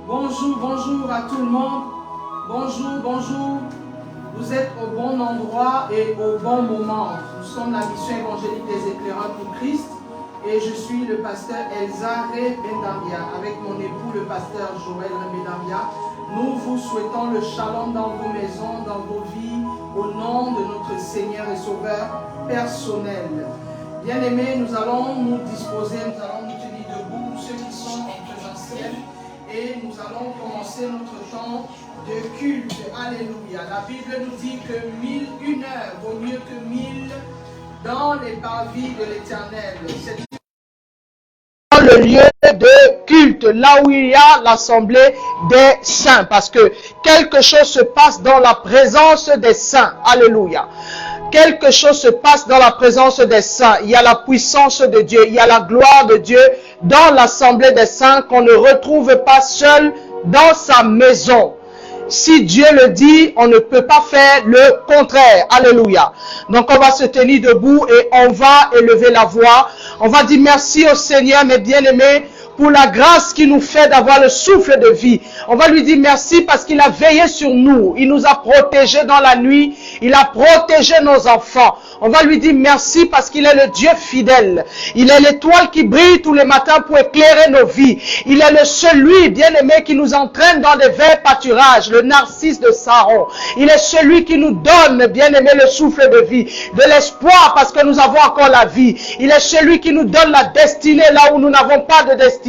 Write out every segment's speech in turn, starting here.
Bonjour, bonjour à tout le monde. Bonjour, bonjour. Vous êtes au bon endroit et au bon moment. Nous sommes la mission évangélique des éclaireurs pour Christ et je suis le pasteur Elsa Bendambia avec mon époux le pasteur Joël Bendambia. Nous vous souhaitons le shalom dans vos maisons, dans vos vies, au nom de notre Seigneur et Sauveur personnel. Bien-aimés, nous allons nous disposer, nous allons nous tenir debout, ceux qui sont en présentiel, et nous allons commencer notre temps de culte. Alléluia. La Bible nous dit que 1001 heures vaut mieux que 1000 dans les parvis de l'Éternel. C'est le lieu de culte, là où il y a l'assemblée des saints, parce que quelque chose se passe dans la présence des saints. Alléluia. Quelque chose se passe dans la présence des saints. Il y a la puissance de Dieu, il y a la gloire de Dieu dans l'assemblée des saints qu'on ne retrouve pas seul dans sa maison. Si Dieu le dit, on ne peut pas faire le contraire. Alléluia. Donc on va se tenir debout et on va élever la voix. On va dire merci au Seigneur, mes bien-aimés, pour la grâce qu'il nous fait d'avoir le souffle de vie. On va lui dire merci parce qu'il a veillé sur nous. Il nous a protégés dans la nuit. Il a protégé nos enfants. On va lui dire merci parce qu'il est le Dieu fidèle. Il est l'étoile qui brille tous les matins pour éclairer nos vies. Il est le celui, bien-aimé, qui nous entraîne dans des verts pâturages, le narcisse de Saron. Il est celui qui nous donne, bien-aimé, le souffle de vie, de l'espoir parce que nous avons encore la vie. Il est celui qui nous donne la destinée là où nous n'avons pas de destinée.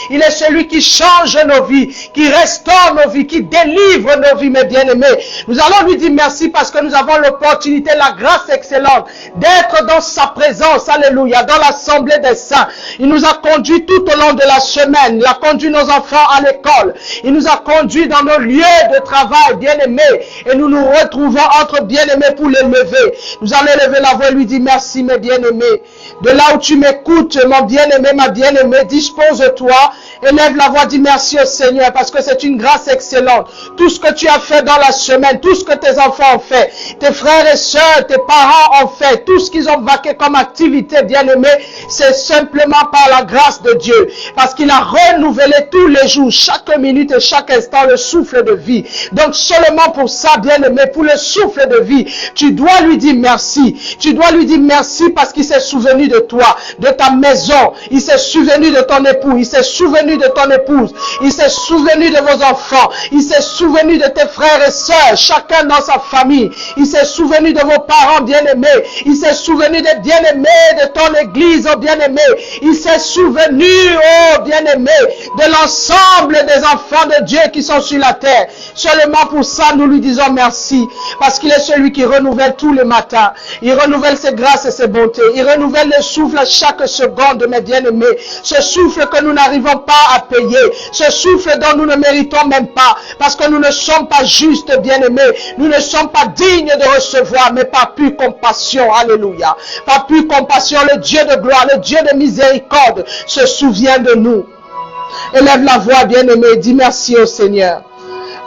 Il est celui qui change nos vies, qui restaure nos vies, qui délivre nos vies, mes bien-aimés. Nous allons lui dire merci parce que nous avons l'opportunité, la grâce excellente d'être dans sa présence, alléluia, dans l'assemblée des saints. Il nous a conduits tout au long de la semaine. Il a conduit nos enfants à l'école. Il nous a conduits dans nos lieux de travail, bien-aimés. Et nous nous retrouvons entre bien-aimés pour les lever. Nous allons lever la voix et lui dire merci, mes bien-aimés. De là où tu m'écoutes, mon bien-aimé, ma bien-aimée, dispose-toi, élève la voix, dis merci au Seigneur parce que c'est une grâce excellente. Tout ce que tu as fait dans la semaine, tout ce que tes enfants ont fait, tes frères et sœurs, tes parents ont fait, tout ce qu'ils ont vaqué comme activité, bien-aimé, c'est simplement par la grâce de Dieu. Parce qu'il a renouvelé tous les jours, chaque minute et chaque instant, le souffle de vie. Donc seulement pour ça, bien-aimé, pour le souffle de vie, tu dois lui dire merci. Tu dois lui dire merci parce qu'il s'est souvenu de toi, de ta maison. Il s'est souvenu de ton époux. Il s'est souvenu de ton épouse. Il s'est souvenu de vos enfants. Il s'est souvenu de tes frères et sœurs, chacun dans sa famille. Il s'est souvenu de vos parents bien-aimés. Il s'est souvenu des bien-aimés de ton église, oh bien-aimé. Il s'est souvenu, oh bien-aimé, de l'ensemble des enfants de Dieu qui sont sur la terre. Seulement pour ça, nous lui disons merci. Parce qu'il est celui qui renouvelle tous les matins. Il renouvelle ses grâces et ses bontés. Il renouvelle le souffle à chaque seconde, mes bien-aimés. Ce souffle que nous n'arrivons pas à payer. Ce souffle dont nous ne méritons même pas. Parce que nous ne sommes pas justes, bien-aimés. Nous ne sommes pas dignes de recevoir, mais par pure compassion. Alléluia. Par pure compassion, le Dieu de gloire, le Dieu de miséricorde se souvient de nous. Élève la voix, bien-aimé. Dis merci au Seigneur.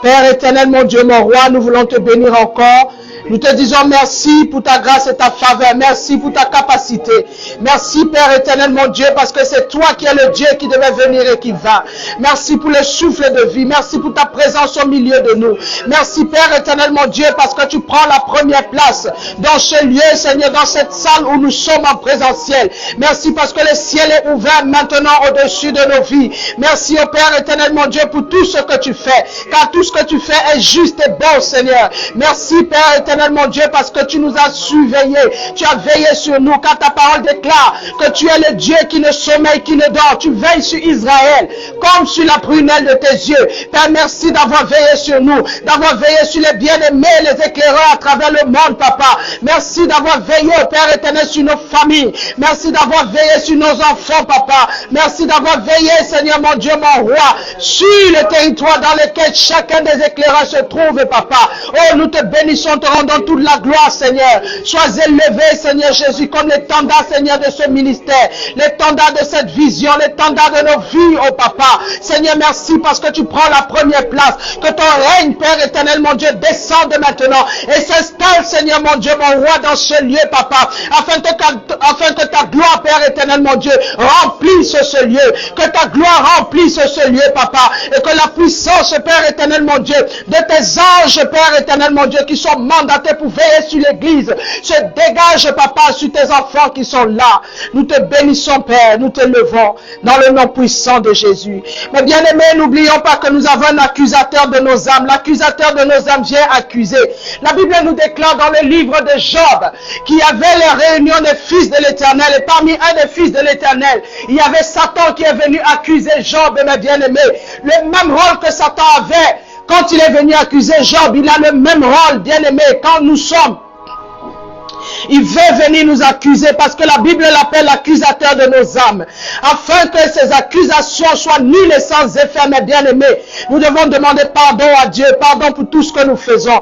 Père éternel, mon Dieu, mon roi, nous voulons te bénir encore. Nous te disons merci pour ta grâce et ta faveur. Merci pour ta capacité. Merci, Père éternel, mon Dieu, parce que c'est toi qui es le Dieu qui devait venir et qui va. Merci pour le souffle de vie. Merci pour ta présence au milieu de nous. Merci, Père éternel, mon Dieu, parce que tu prends la première place dans ce lieu, Seigneur, dans cette salle où nous sommes en présentiel. Merci parce que le ciel est ouvert maintenant au-dessus de nos vies. Merci, au Père éternel, mon Dieu, pour tout ce que tu fais. Car tout ce que tu fais est juste et bon, Seigneur. Merci, Père éternel, mon Dieu, parce que tu nous as surveillés, tu as veillé sur nous, car ta parole déclare que tu es le Dieu qui ne sommeille, qui ne dort. Tu veilles sur Israël, comme sur la prunelle de tes yeux. Père, merci d'avoir veillé sur nous, d'avoir veillé sur les bien-aimés, les éclaireurs à travers le monde, Papa. Merci d'avoir veillé, Père éternel, sur nos familles. Merci d'avoir veillé sur nos enfants, Papa. Merci d'avoir veillé, Seigneur, mon Dieu, mon roi, sur le territoire dans lequel chacun des éclaireurs se trouve, Papa. Oh, nous te bénissons, te rendons toute la gloire, Seigneur. Sois élevé, Seigneur Jésus, comme l'étendard, Seigneur, de ce ministère, l'étendard de cette vision, l'étendard de nos vies, oh Papa. Seigneur, merci parce que tu prends la première place. Que ton règne, Père éternel, mon Dieu, descende maintenant et s'installe, Seigneur, mon Dieu, mon roi, dans ce lieu, Papa, afin que ta gloire, Père éternel, mon Dieu, remplisse ce lieu, que ta gloire remplisse ce lieu, Papa, et que la puissance, Père éternel, mon Dieu, de tes anges, Père éternel, mon Dieu, qui sont mandatés pour veiller sur l'église, se dégage, Papa, sur tes enfants qui sont là. Nous te bénissons, Père, nous te levons dans le nom puissant de Jésus. Mais bien aimés, n'oublions pas que nous avons un accusateur de nos âmes. L'accusateur de nos âmes vient accuser. La Bible nous déclare dans le livre de Job qu'il y avait les réunions des fils de l'Éternel, et parmi un des fils de l'Éternel, il y avait Satan qui est venu accuser Job, mes bien-aimés. Le même rôle que Satan avait quand il est venu accuser Job, il a le même rôle, bien-aimé, quand nous sommes. Il veut venir nous accuser parce que la Bible l'appelle l'accusateur de nos âmes. Afin que ces accusations soient nulles et sans effet, mes bien-aimés, nous devons demander pardon à Dieu, pardon pour tout ce que nous faisons.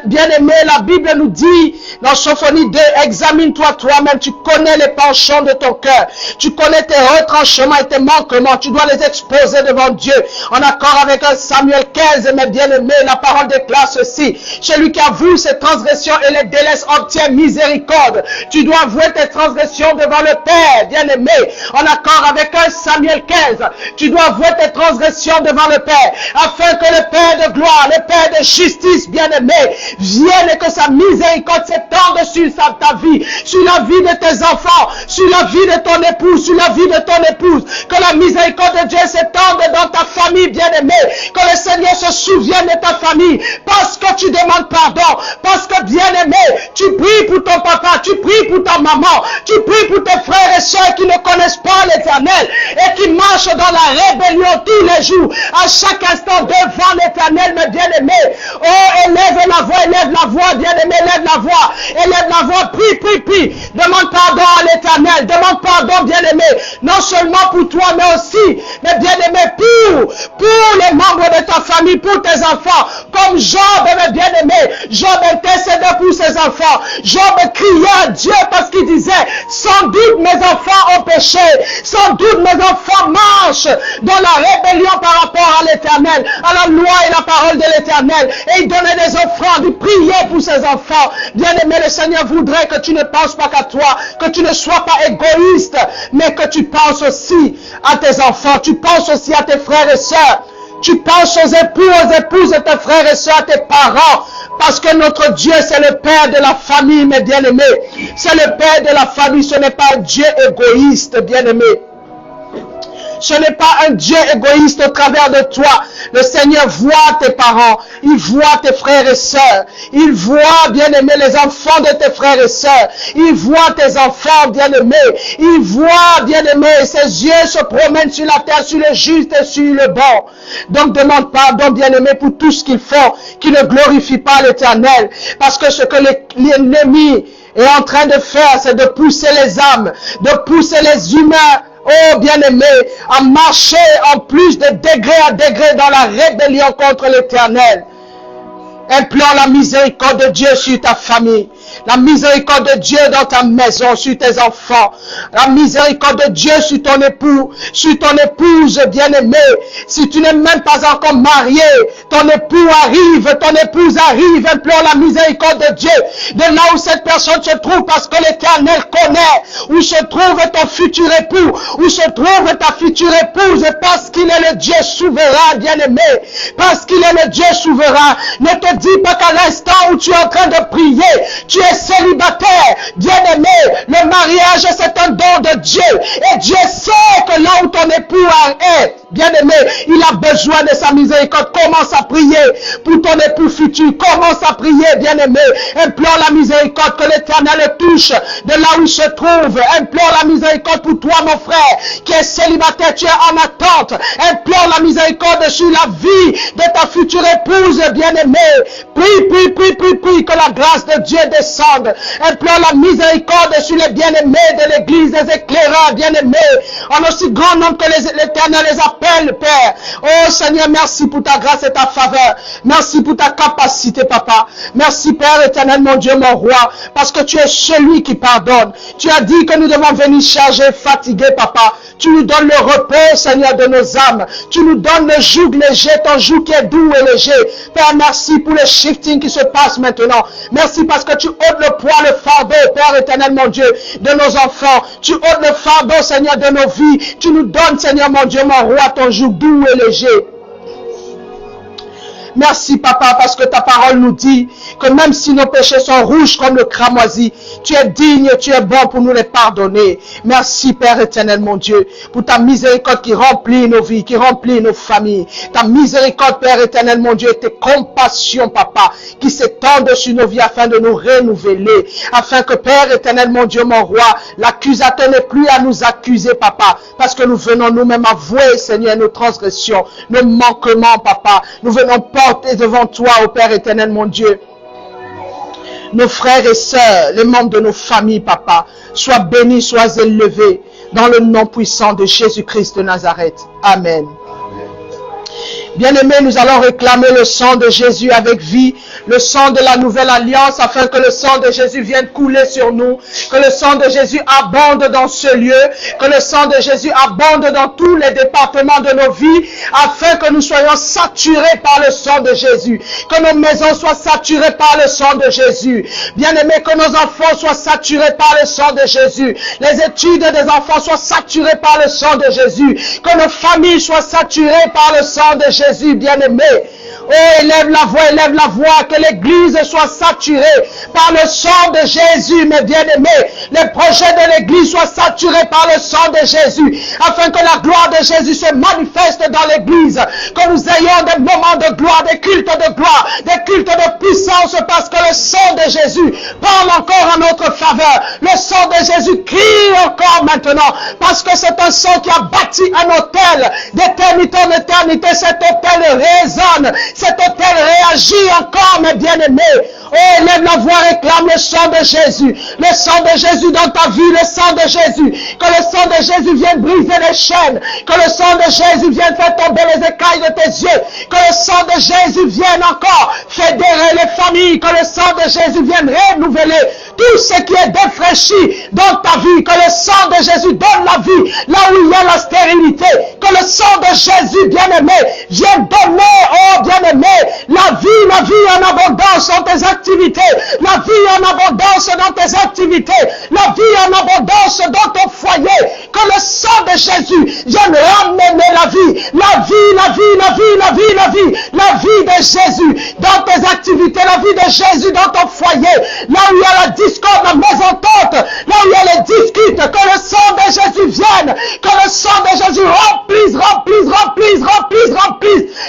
Bien-aimé, la Bible nous dit dans Sophonie 2, examine-toi toi-même, tu connais les penchants de ton cœur, tu connais tes retranchements et tes manquements, tu dois les exposer devant Dieu. En accord avec 1 Samuel 15, mes bien-aimés, la parole déclare ceci: celui qui avoue ses transgressions et les délaisse obtient miséricorde. Tu dois avouer tes transgressions devant le Père, bien-aimé. En accord avec 1 Samuel 15, tu dois avouer tes transgressions devant le Père, afin que le Père de gloire, le Père de justice, bien-aimé, vienne et que sa miséricorde s'étende sur ta vie, sur la vie de tes enfants, sur la vie de ton épouse, sur la vie de ton épouse. Que la miséricorde de Dieu s'étende dans ta famille, bien-aimé. Que le Seigneur se souvienne de ta famille, parce que tu demandes pardon, parce que, bien-aimé, tu pries pour ton papa, tu pries pour ta maman, tu pries pour tes frères et sœurs qui ne connaissent pas l'Éternel et qui marchent dans la rébellion tous les jours, à chaque instant devant l'Éternel, mes bien-aimés. Oh, élève la voix, bien-aimé, élève la voix, prie, demande pardon à l'Éternel, demande pardon, bien-aimé, non seulement pour toi, mais aussi, mes bien-aimés, pour les membres de ta famille, pour tes enfants, comme Job, mes bien-aimés. Job intercédait pour ses enfants. Job criait à Dieu parce qu'il disait, sans doute mes enfants ont péché, sans doute mes enfants marchent dans la rébellion par rapport à l'Éternel, à la loi et la parole de l'Éternel, et il donnait des offrandes, il priait pour ses enfants. Bien-aimé, le Seigneur voudrait que tu ne penses pas qu'à toi, que tu ne sois pas égoïste, mais que tu penses aussi à tes enfants, tu penses aussi à tes frères et sœurs. Tu penses aux époux, aux épouses de tes frères et sœurs, tes parents. Parce que notre Dieu, c'est le Père de la famille, mes bien-aimés. C'est le Père de la famille, ce n'est pas un Dieu égoïste, bien-aimés. Ce n'est pas un Dieu égoïste au travers de toi. Le Seigneur voit tes parents, il voit tes frères et sœurs, il voit, bien-aimé, les enfants de tes frères et sœurs, il voit tes enfants, bien-aimés, il voit, bien-aimé, ses yeux se promènent sur la terre, sur le juste et sur le bon. Donc demande pardon, bien-aimé, pour tout ce qu'ils font, qui ne glorifie pas l'Éternel, parce que ce que l'ennemi est en train de faire, c'est de pousser les âmes, de pousser les humains, oh bien-aimé, à marcher en plus de degré à degré dans la rébellion contre l'Éternel. Implore la miséricorde de Dieu sur ta famille, la miséricorde de Dieu dans ta maison, sur tes enfants, la miséricorde de Dieu sur ton époux, sur ton épouse bien-aimée. Si tu n'es même pas encore marié, ton époux arrive, ton épouse arrive, implore la miséricorde de Dieu de là où cette personne se trouve, parce que l'Éternel connaît où se trouve ton futur époux, où se trouve ta future épouse, parce qu'il est le Dieu souverain, bien-aimé, parce qu'il est le Dieu souverain. Ne te dis pas qu'à l'instant où tu es en train de prier, tu es célibataire, bien-aimé. Le mariage, c'est un don de Dieu. Et Dieu sait que là où ton époux est, bien-aimé, il a besoin de sa miséricorde. Commence à prier pour ton époux futur. Commence à prier, bien-aimé. Implore la miséricorde, que l'Éternel le touche de là où il se trouve. Implore la miséricorde pour toi, mon frère, qui est célibataire, tu es en attente. Implore la miséricorde sur la vie de ta future épouse, bien-aimé. Prie, que la grâce de Dieu descende. Implore la miséricorde sur les bien-aimés de l'église, des éclaireurs, bien-aimés, en aussi grand nombre que l'Éternel les appelle appelle, Père. Oh Seigneur, merci pour ta grâce et ta faveur. Merci pour ta capacité, Papa. Merci, Père éternel, mon Dieu, mon roi, parce que tu es celui qui pardonne. Tu as dit que nous devons venir charger, fatiguer, Papa. Tu nous donnes le repos, Seigneur, de nos âmes. Tu nous donnes le joug léger, ton joug qui est doux et léger. Père, merci pour le shifting qui se passe maintenant. Merci parce que tu ôtes le poids, le fardeau, Père éternel, mon Dieu, de nos enfants. Tu ôtes le fardeau, Seigneur, de nos vies. Tu nous donnes, Seigneur, mon Dieu, mon roi, ton joug doux et léger. Merci, Papa, parce que ta parole nous dit que même si nos péchés sont rouges comme le cramoisi, tu es digne, tu es bon pour nous les pardonner. Merci, Père éternel, mon Dieu, pour ta miséricorde qui remplit nos vies, qui remplit nos familles. Ta miséricorde, Père éternel, mon Dieu, et tes compassions, Papa, qui s'étendent sur nos vies afin de nous renouveler, afin que, Père éternel, mon Dieu, mon roi, l'accusateur n'ait plus à nous accuser, Papa, parce que nous venons nous-mêmes avouer, Seigneur, nos transgressions, nos manquements, Papa. Nous venons porter devant toi, ô Père éternel, mon Dieu, nos frères et sœurs, les membres de nos familles, Papa. Sois bénis, sois élevés dans le nom puissant de Jésus-Christ de Nazareth. Amen. Bien-aimés, nous allons réclamer le sang de Jésus avec vie, le sang de la nouvelle alliance, afin que le sang de Jésus vienne couler sur nous, que le sang de Jésus abonde dans ce lieu, que le sang de Jésus abonde dans tous les départements de nos vies, afin que nous soyons saturés par le sang de Jésus, que nos maisons soient saturées par le sang de Jésus. Bien-aimés, que nos enfants soient saturés par le sang de Jésus, les études des enfants soient saturées par le sang de Jésus, que nos familles soient saturées par le sang de Jésus, bien-aimé. Oh, élève la voix, que l'église soit saturée par le sang de Jésus, mes bien-aimés. Les projets de l'église soient saturés par le sang de Jésus, afin que la gloire de Jésus se manifeste dans l'église, que nous ayons des moments de gloire, des cultes de gloire, des cultes de puissance, parce que le sang de Jésus parle encore en notre faveur. Le sang de Jésus crie encore maintenant, parce que c'est un sang qui a bâti un autel d'éternité en éternité. Cet autel résonne, cet autel réagit encore, mes bien-aimés. Oh, élève la voix, réclame le sang de Jésus. Le sang de Jésus dans ta vie, le sang de Jésus. Que le sang de Jésus vienne briser les chaînes. Que le sang de Jésus vienne faire tomber les écailles de tes yeux. Que le sang de Jésus vienne encore fédérer les familles. Que le sang de Jésus vienne renouveler tout ce qui est défraîchi dans ta vie. Que le sang de Jésus donne la vie là où il y a la stérilité. Que le sang de Jésus, bien-aimé, vienne donner, oh bien-aimé, la vie en abondance dans tes activités, la vie en abondance dans tes activités, la vie en abondance dans ton foyer. Que le sang de Jésus vienne ramener la vie de Jésus dans tes activités, la vie de Jésus dans ton foyer, là où il y a la discorde, la mésentente, là où il y a les disputes. Que le sang de Jésus vienne, que le sang de Jésus remplisse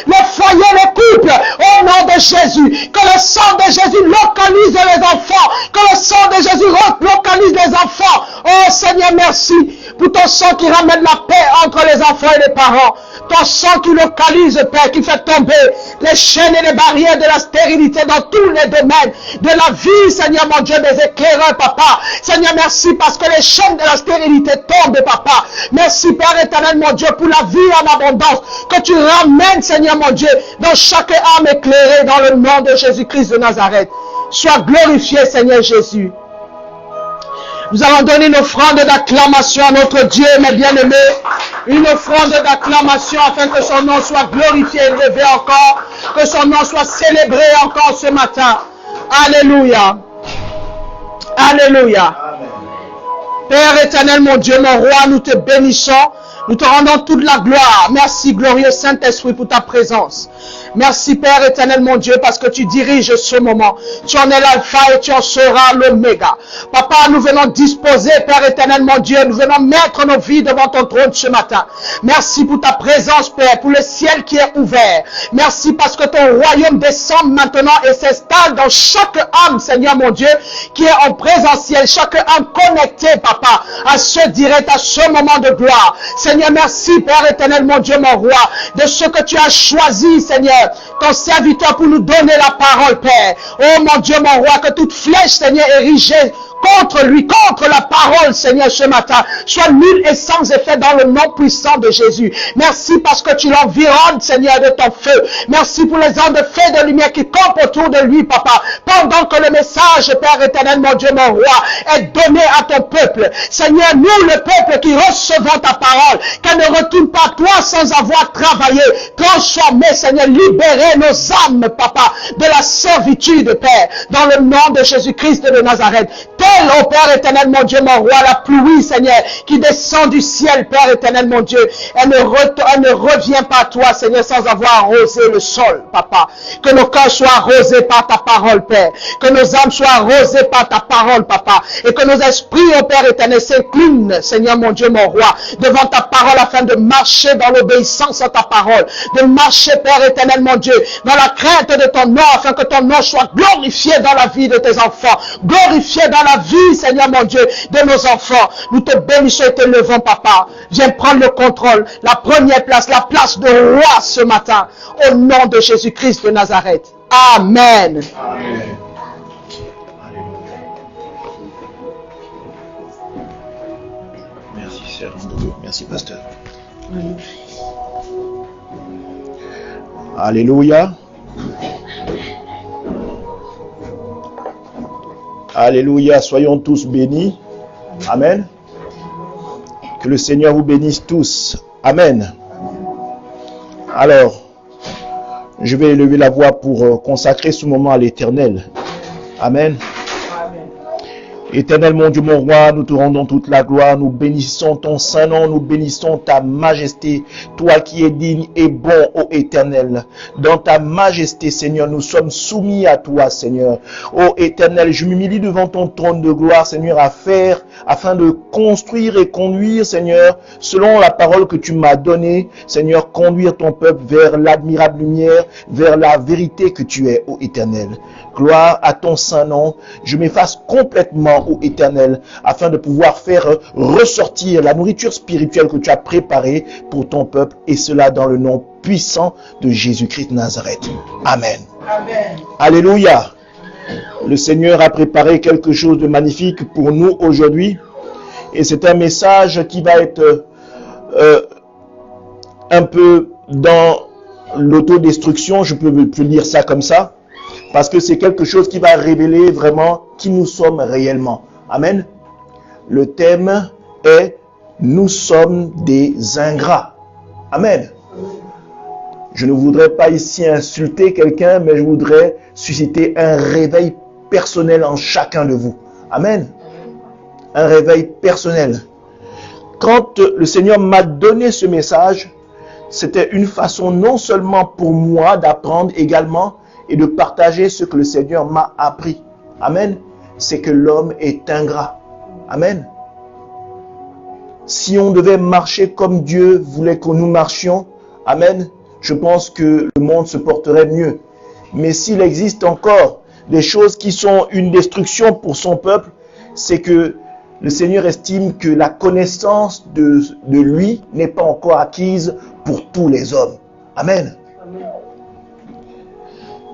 les foyers, les couples, au nom de Jésus. Que le sang de Jésus localise les enfants, que le sang de Jésus localise les enfants. Oh Seigneur, merci pour ton sang qui ramène la paix entre les enfants et les parents. Ton sang qui localise, Père, qui fait tomber les chaînes et les barrières de la stérilité dans tous les domaines de la vie, Seigneur mon Dieu, des éclaireurs, Papa. Seigneur, merci parce que les chaînes de la stérilité tombent, Papa. Merci, Père éternel, mon Dieu, pour la vie en abondance que tu ramènes, Seigneur mon Dieu, dans chaque âme éclairée dans le nom de Jésus-Christ de Nazareth. Sois glorifié, Seigneur Jésus. Nous allons donner une offrande d'acclamation à notre Dieu, mes bien-aimés. Une offrande d'acclamation afin que son nom soit glorifié et élevé encore. Que son nom soit célébré encore ce matin. Alléluia. Alléluia. Père éternel, mon Dieu, mon roi, nous te bénissons. Nous te rendons toute la gloire. Merci, glorieux Saint-Esprit, pour ta présence. Merci, Père éternel, mon Dieu, parce que tu diriges ce moment. Tu en es l'alpha et tu en seras l'oméga. Papa, nous venons disposer, Père éternel, mon Dieu, nous venons mettre nos vies devant ton trône ce matin. Merci pour ta présence, Père, pour le ciel qui est ouvert. Merci parce que ton royaume descend maintenant et s'installe dans chaque âme, Seigneur, mon Dieu, qui est en présentiel, chaque âme connectée, Papa, à ce direct, à ce moment de gloire. Seigneur, merci, Père éternel, mon Dieu, mon roi, de ce que tu as choisi, Seigneur, ton serviteur, pour nous donner la parole, Père. Oh mon Dieu, mon roi, que toute flèche, Seigneur, érigée contre lui, contre la parole, Seigneur, ce matin, soit nul et sans effet dans le nom puissant de Jésus. Merci parce que tu l'environnes, Seigneur, de ton feu. Merci pour les hommes de feu et de lumière qui campent autour de lui, Papa, pendant que le message, Père éternel, mon Dieu, mon roi, est donné à ton peuple. Seigneur, nous, le peuple qui recevons ta parole, qu'elle ne retourne pas à toi sans avoir travaillé, transformé, Seigneur, libérer nos âmes, Papa, de la servitude, Père, dans le nom de Jésus-Christ de Nazareth. Tel, ô Père éternel, mon Dieu, mon roi, la pluie, Seigneur, qui descend du ciel, Père éternel, mon Dieu, elle ne revient pas à toi, Seigneur, sans avoir arrosé le sol, Papa. Que nos cœurs soient arrosés par ta parole, Père. Que nos âmes soient arrosées par ta parole, Papa. Et que nos esprits, ô Père éternel, s'inclinent, Seigneur, mon Dieu, mon roi, devant ta parole, afin de marcher dans l'obéissance à ta parole. De marcher, Père éternel, mon Dieu, dans la crainte de ton nom, afin que ton nom soit glorifié dans la vie de tes enfants. Glorifié dans la vie, Seigneur, mon Dieu, de nos enfants. Nous te bénissons et te levons, Papa. Viens prendre le contrôle, la première place, la place de roi ce matin, au nom de Jésus-Christ de Nazareth. Amen. Amen. Merci, servant de Dieu. Merci, pasteur. Alléluia. Alléluia. Soyons tous bénis. Amen. Que le Seigneur vous bénisse tous. Amen. Alors, je vais élever la voix pour consacrer ce moment à l'Éternel. Amen. Éternel, mon Dieu, mon roi, nous te rendons toute la gloire, nous bénissons ton saint nom, nous bénissons ta majesté, toi qui es digne et bon, ô Éternel. Dans ta majesté, Seigneur, nous sommes soumis à toi, Seigneur. Ô Éternel, je m'humilie devant ton trône de gloire, Seigneur, afin de construire et conduire, Seigneur, selon la parole que tu m'as donnée, Seigneur, conduire ton peuple vers l'admirable lumière, vers la vérité que tu es, ô Éternel. Gloire à ton saint nom, je m'efface complètement, ô Éternel, afin de pouvoir faire ressortir la nourriture spirituelle que tu as préparée pour ton peuple, et cela dans le nom puissant de Jésus-Christ de Nazareth. Amen. Amen. Alléluia. Le Seigneur a préparé quelque chose de magnifique pour nous aujourd'hui, et c'est un message qui va être un peu dans l'autodestruction, je peux dire ça comme ça, parce que c'est quelque chose qui va révéler vraiment qui nous sommes réellement. Amen. Le thème est « Nous sommes des ingrats ». Amen. Je ne voudrais pas ici insulter quelqu'un, mais je voudrais susciter un réveil personnel en chacun de vous. Amen. Un réveil personnel. Quand le Seigneur m'a donné ce message, c'était une façon non seulement pour moi d'apprendre également, et de partager ce que le Seigneur m'a appris. Amen. C'est que l'homme est ingrat. Amen. Si on devait marcher comme Dieu voulait que nous marchions, amen, je pense que le monde se porterait mieux. Mais s'il existe encore des choses qui sont une destruction pour son peuple, c'est que le Seigneur estime que la connaissance de lui n'est pas encore acquise pour tous les hommes. Amen.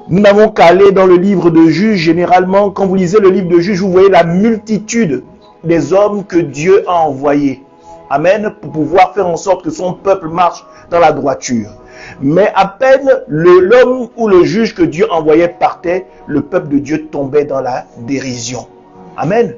Nous n'avons qu'à aller dans le livre de Juges. Généralement, quand vous lisez le livre de Juges, vous voyez la multitude des hommes que Dieu a envoyés. Amen. Pour pouvoir faire en sorte que son peuple marche dans la droiture. Mais à peine l'homme ou le juge que Dieu envoyait partait, le peuple de Dieu tombait dans la dérision. Amen.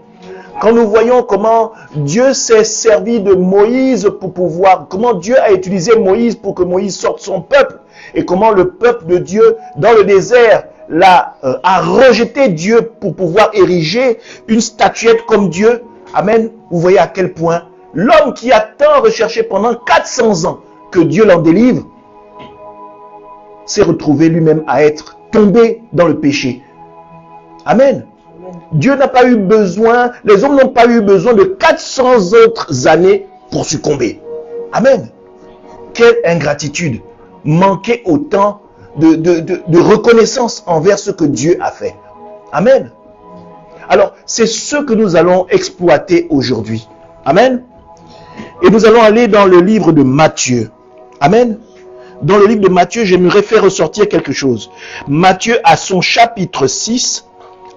Quand nous voyons comment Dieu s'est servi de Moïse pour pouvoir, comment Dieu a utilisé Moïse pour que Moïse sorte son peuple, et comment le peuple de Dieu dans le désert a rejeté Dieu pour pouvoir ériger une statuette comme Dieu. Amen. Vous voyez à quel point l'homme qui a tant recherché pendant 400 ans que Dieu l'en délivre, s'est retrouvé lui-même à être tombé dans le péché. Amen. Dieu n'a pas eu besoin, les hommes n'ont pas eu besoin de 400 autres années pour succomber. Amen. Quelle ingratitude. Manquer autant de reconnaissance envers ce que Dieu a fait. Amen. Alors, c'est ce que nous allons exploiter aujourd'hui. Amen. Et nous allons aller dans le livre de Matthieu. Amen. Dans le livre de Matthieu, j'aimerais faire ressortir quelque chose. Matthieu a son chapitre 6.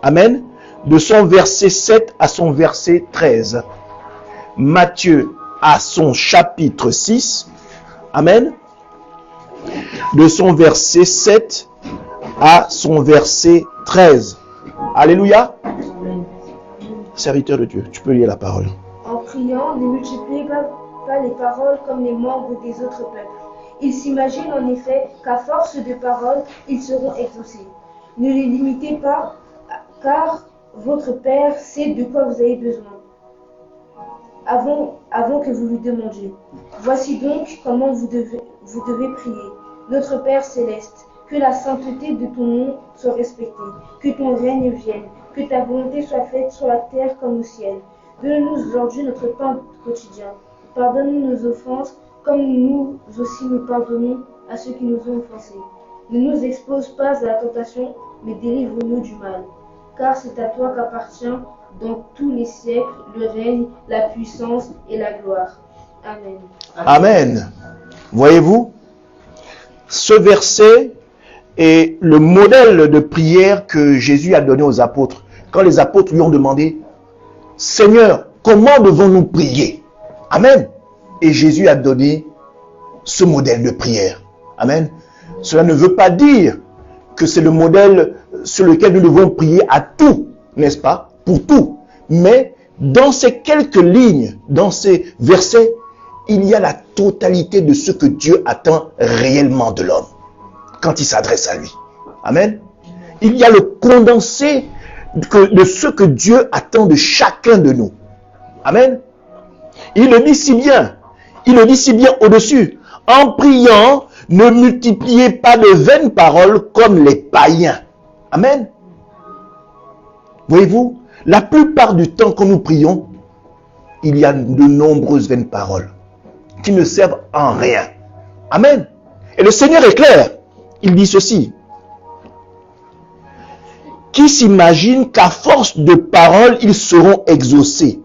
Amen. de son verset 7 à son verset 13. Matthieu à son chapitre 6. Amen. De son verset 7 à son verset 13. Alléluia. Serviteur de Dieu, tu peux lire la parole. En priant, ne multipliez pas les paroles comme les membres des autres peuples. Ils s'imaginent en effet qu'à force de paroles, ils seront exaucés. Ne les limitez pas, car votre Père sait de quoi vous avez besoin, avant que vous lui demandiez. Voici donc comment vous devez prier. Notre Père céleste, que la sainteté de ton nom soit respectée, que ton règne vienne, que ta volonté soit faite sur la terre comme au ciel. Donne-nous aujourd'hui notre pain quotidien. Pardonne-nous nos offenses, comme nous aussi nous pardonnons à ceux qui nous ont offensés. Ne nous expose pas à la tentation, mais délivre-nous du mal. Car c'est à toi qu'appartient dans tous les siècles le règne, la puissance et la gloire. Amen. Amen. Voyez-vous, ce verset est le modèle de prière que Jésus a donné aux apôtres. Quand les apôtres lui ont demandé, Seigneur, comment devons-nous prier? Amen. Et Jésus a donné ce modèle de prière. Amen. Cela ne veut pas dire que c'est le modèle sur lequel nous devons prier à tout, n'est-ce pas? Pour tout. Mais dans ces quelques lignes, dans ces versets, il y a la totalité de ce que Dieu attend réellement de l'homme quand il s'adresse à lui. Amen. Il y a le condensé de ce que Dieu attend de chacun de nous. Amen. Il le dit si bien. Il le dit si bien au-dessus. En priant, ne multipliez pas de vaines paroles comme les païens. Amen. Voyez-vous, la plupart du temps quand nous prions, il y a de nombreuses vaines paroles qui ne servent en rien. Amen. Et le Seigneur est clair. Il dit ceci. Qui s'imaginent qu'à force de paroles, ils seront exaucés.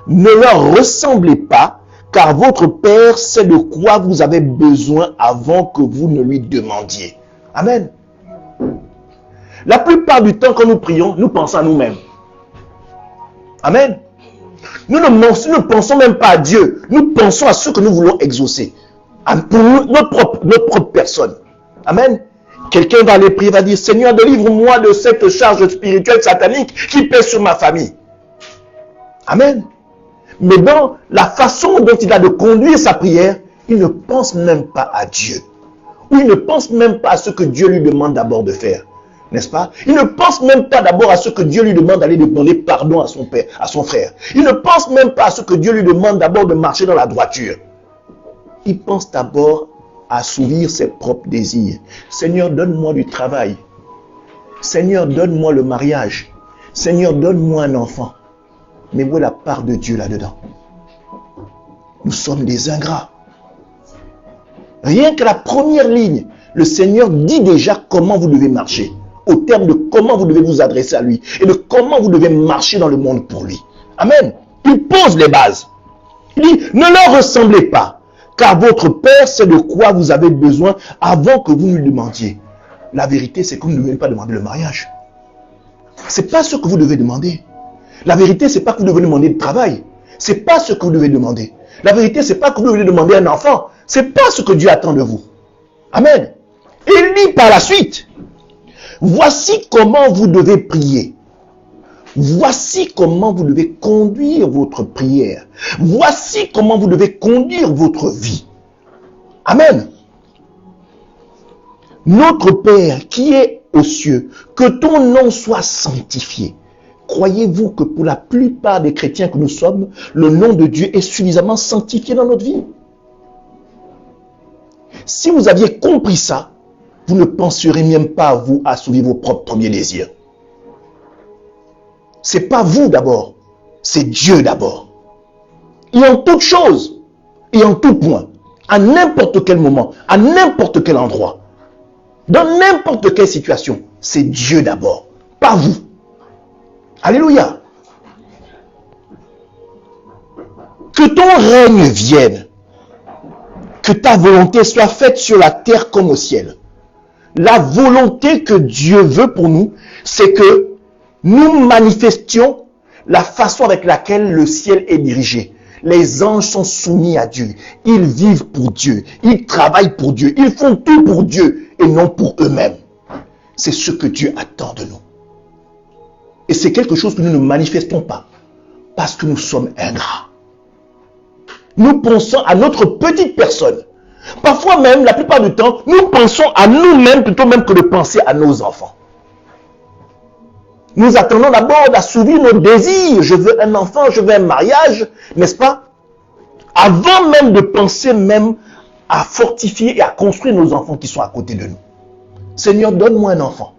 Ne leur ressemblez pas, car votre Père sait de quoi vous avez besoin avant que vous ne lui demandiez. Amen. La plupart du temps, quand nous prions, nous pensons à nous-mêmes. Amen. Nous ne pensons même pas à Dieu. Nous pensons à ce que nous voulons exaucer. Pour notre propre personne. Amen. Quelqu'un va aller prier, va dire, Seigneur, délivre-moi de cette charge spirituelle satanique qui pèse sur ma famille. Amen. Mais dans la façon dont il a de conduire sa prière, il ne pense même pas à Dieu. Ou il ne pense même pas à ce que Dieu lui demande d'abord de faire. N'est-ce pas? Il ne pense même pas d'abord à ce que Dieu lui demande d'aller demander pardon à son père, à son frère. Il ne pense même pas à ce que Dieu lui demande d'abord de marcher dans la droiture. Il pense d'abord à assouvir ses propres désirs. Seigneur, donne-moi du travail. Seigneur, donne-moi le mariage. Seigneur, donne-moi un enfant. Mais où est la part de Dieu là-dedans? Nous sommes des ingrats. Rien que la première ligne, le Seigneur dit déjà comment vous devez marcher. Au terme de comment vous devez vous adresser à lui. Et de comment vous devez marcher dans le monde pour lui. Amen. Il pose les bases. Il dit, ne leur ressemblez pas. Car votre Père sait de quoi vous avez besoin avant que vous lui demandiez. La vérité, c'est que vous ne devez pas demander le mariage. Ce n'est pas ce que vous devez demander. La vérité, ce n'est pas que vous devez demander le travail. Ce n'est pas ce que vous devez demander. La vérité, ce n'est pas que vous devez demander un enfant. Ce n'est pas ce que Dieu attend de vous. Amen. Et il dit par la suite, voici comment vous devez prier. Voici comment vous devez conduire votre prière. Voici comment vous devez conduire votre vie. Amen. Notre Père qui est aux cieux, que ton nom soit sanctifié. Croyez-vous que pour la plupart des chrétiens que nous sommes, le nom de Dieu est suffisamment sanctifié dans notre vie? Si vous aviez compris ça, vous ne penserez même pas à vous assouvir vos propres premiers désirs. Ce n'est pas vous d'abord, c'est Dieu d'abord. Et en toute chose, et en tout point, à n'importe quel moment, à n'importe quel endroit, dans n'importe quelle situation, c'est Dieu d'abord, pas vous. Alléluia. Que ton règne vienne, que ta volonté soit faite sur la terre comme au ciel. La volonté que Dieu veut pour nous, c'est que nous manifestions la façon avec laquelle le ciel est dirigé. Les anges sont soumis à Dieu. Ils vivent pour Dieu. Ils travaillent pour Dieu. Ils font tout pour Dieu et non pour eux-mêmes. C'est ce que Dieu attend de nous. Et c'est quelque chose que nous ne manifestons pas parce que nous sommes ingrats. Nous pensons à notre petite personne. Parfois même, la plupart du temps, nous pensons à nous-mêmes plutôt même que de penser à nos enfants. Nous attendons d'abord d'assouvir nos désirs. Je veux un enfant, je veux un mariage, n'est-ce pas? Avant même de penser même à fortifier et à construire nos enfants qui sont à côté de nous. Seigneur, donne-moi un enfant.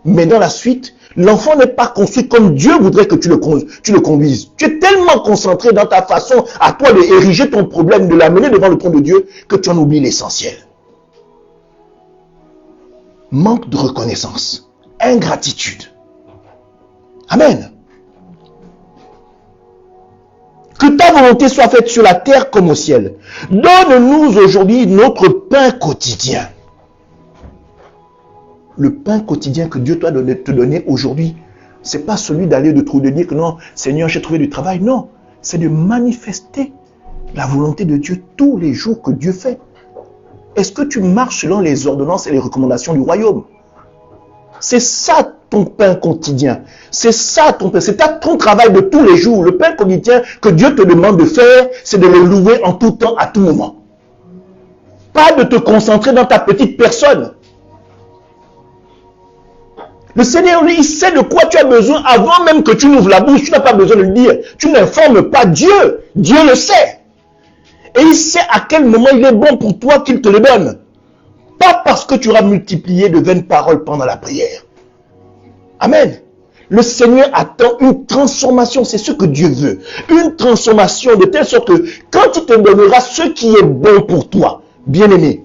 Mais dans la suite, l'enfant n'est pas construit comme Dieu voudrait que tu le conduises. Tu es tellement concentré dans ta façon à toi de ériger ton problème, de l'amener devant le trône de Dieu, que tu en oublies l'essentiel. Manque de reconnaissance, ingratitude. Amen. Que ta volonté soit faite sur la terre comme au ciel. Donne-nous aujourd'hui notre pain quotidien. Le pain quotidien que Dieu doit te donner aujourd'hui, ce n'est pas celui d'aller de dire que non, Seigneur, j'ai trouvé du travail. Non, c'est de manifester la volonté de Dieu tous les jours que Dieu fait. Est-ce que tu marches selon les ordonnances et les recommandations du royaume? C'est ça ton pain quotidien. C'est ça ton pain. C'est ton travail de tous les jours. Le pain quotidien que Dieu te demande de faire, c'est de le louer en tout temps, à tout moment. Pas de te concentrer dans ta petite personne. Le Seigneur, lui, il sait de quoi tu as besoin avant même que tu n'ouvres la bouche. Tu n'as pas besoin de le dire. Tu n'informes pas Dieu. Dieu le sait. Et il sait à quel moment il est bon pour toi qu'il te le donne. Pas parce que tu auras multiplié de vaines paroles pendant la prière. Amen. Le Seigneur attend une transformation. C'est ce que Dieu veut. Une transformation de telle sorte que quand il te donnera ce qui est bon pour toi, bien-aimé,